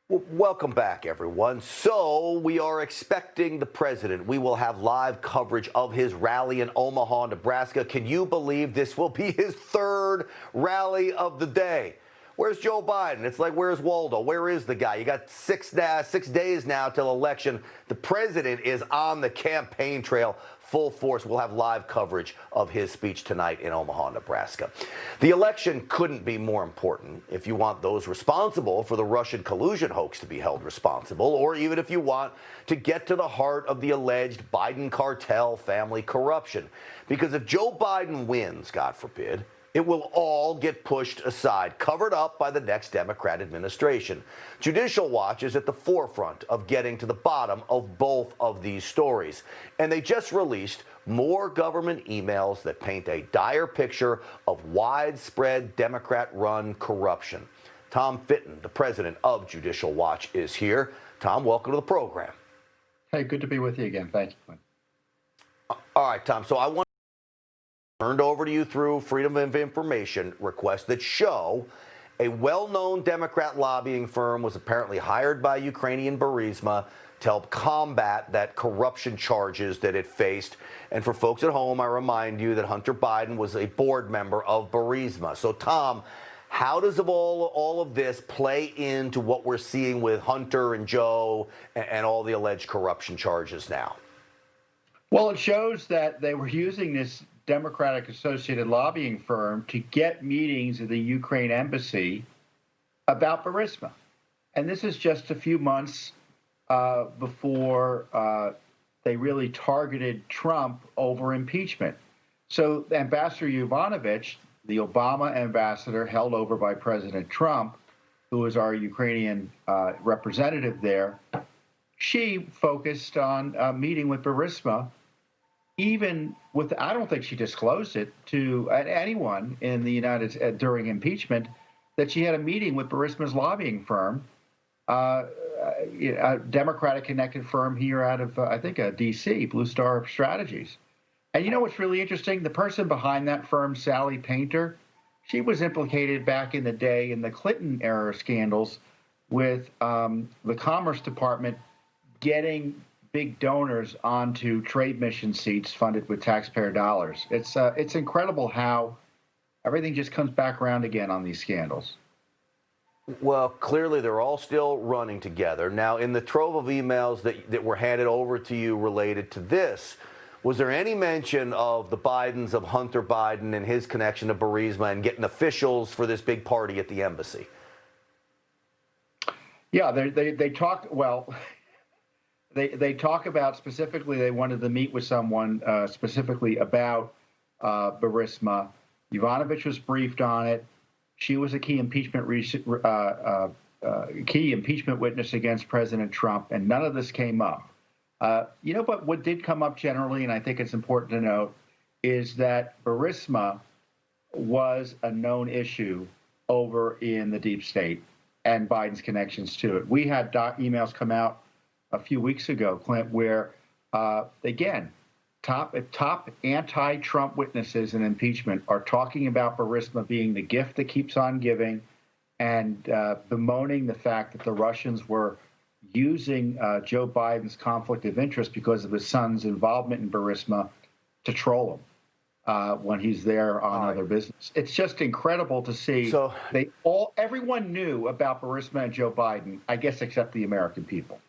Welcome back, everyone. So, we are expecting the president. We will have live coverage of his rally in Omaha, Nebraska. Can you believe this will be his third rally of the day? Where's Joe Biden? It's like, where's Waldo? Where is the guy? You got 6 days now till election. The president is on the campaign trail full force. We'll have live coverage of his speech tonight in Omaha, Nebraska. The election couldn't be more important if you want those responsible for the Russian collusion hoax to be held responsible, or even if you want to get to the heart of the alleged Biden cartel family corruption. Because if Joe Biden wins, God forbid, it will all get pushed aside, covered up by the next Democrat administration. Judicial Watch is at the forefront of getting to the bottom of both of these stories. And they just released more government emails that paint a dire picture of widespread Democrat-run corruption. Tom Fitton, the president of Judicial Watch, is here. Tom, welcome to the program. Hey, good to be with you again. Thank you, Clint. All right, Tom. So I want turned over to you through Freedom of Information requests that show a well-known Democrat lobbying firm was apparently hired by Ukrainian Burisma to help combat that corruption charges that it faced. And for folks at home, I remind you that Hunter Biden was a board member of Burisma. So, Tom, how does all of this play into what we're seeing with Hunter and Joe and all the alleged corruption charges now? Well, it shows that they were using this Democratic associated lobbying firm to get meetings at the Ukraine embassy about Burisma. And this is just a few months before they really targeted Trump over impeachment. So Ambassador Yovanovitch, the Obama ambassador held over by President Trump, who is our Ukrainian representative there, she focused on meeting with Burisma. Even with, I don't think she disclosed it to anyone in the United States during impeachment, that she had a meeting with Burisma's lobbying firm, a Democratic connected firm here out of, I think, D.C., Blue Star Strategies. And you know what's really interesting? The person behind that firm, Sally Painter, she was implicated back in the day in the Clinton era scandals with the Commerce Department getting big donors onto trade mission seats funded with taxpayer dollars. It's incredible how everything just comes back around again on these scandals. Well, clearly they're all still running together. Now, in the trove of emails that were handed over to you related to this, was there any mention of the Bidens, of Hunter Biden and his connection to Burisma and getting officials for this big party at the embassy? Yeah, they talked, well, They talk about specifically they wanted to meet with someone specifically about Burisma. Yovanovitch was briefed on it. She was a key impeachment witness against President Trump, and none of this came up. But what did come up generally, and I think it's important to note, is that Burisma was a known issue over in the deep state and Biden's connections to it. We had emails come out a few weeks ago, Clint, where, again, top anti-Trump witnesses in impeachment are talking about Burisma being the gift that keeps on giving and bemoaning the fact that the Russians were using Joe Biden's conflict of interest because of his son's involvement in Burisma to troll him when he's there on other business. It's just incredible to see. So everyone knew about Burisma and Joe Biden, I guess, except the American people.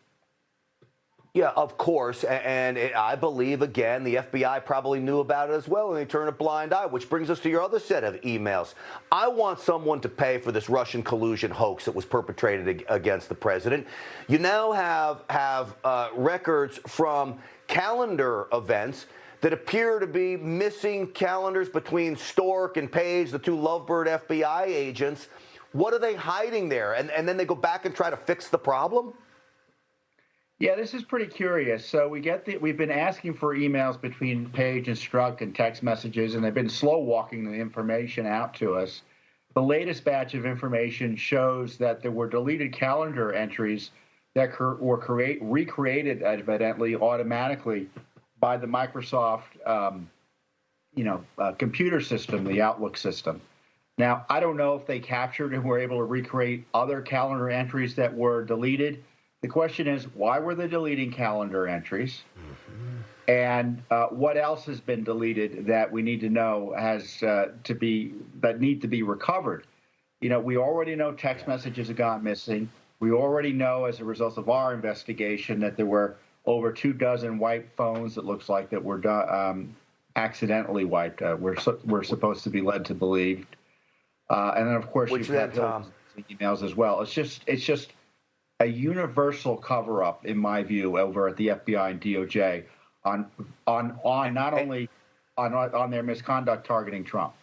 Yeah, of course. And I believe, again, the FBI probably knew about it as well, and they turned a blind eye, which brings us to your other set of emails. I want someone to pay for this Russian collusion hoax that was perpetrated against the president. You now have records from calendar events that appear to be missing calendars between Stork and Page, the two Lovebird FBI agents. What are they hiding there? And then they go back and try to fix the problem? Yeah, this is pretty curious. So we've been asking for emails between Page and Strzok and text messages, and they've been slow walking the information out to us. The latest batch of information shows that there were deleted calendar entries that were recreated, evidently, automatically by the Microsoft, computer system, the Outlook system. Now, I don't know if they captured and were able to recreate other calendar entries that were deleted. The question is, why were they deleting calendar entries? And what else has been deleted that we need to know that need to be recovered? You know, we already know text messages have gone missing. We already know, as a result of our investigation, that there were over 24 wiped phones. It looks like that were accidentally wiped. We're supposed to be led to believe. And then, of course, you've got emails as well. It's just a universal cover-up, in my view, over at the FBI and DOJ on not only on their misconduct targeting Trump.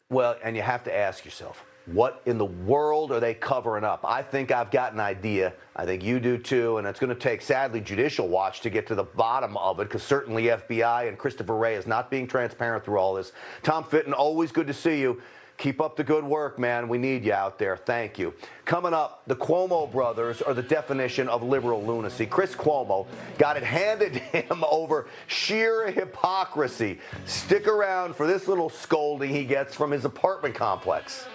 Well, and you have to ask yourself, what in the world are they covering up? I think I've got an idea. I think you do too, and it's going to take, sadly, Judicial Watch to get to the bottom of it, because certainly FBI and Christopher Wray is not being transparent through all this. Tom Fitton, always good to see you. Keep up the good work, man. We need you out there. Thank you. Coming up, the Cuomo brothers are the definition of liberal lunacy. Chris Cuomo got it handed to him over sheer hypocrisy. Stick around for this little scolding he gets from his apartment complex.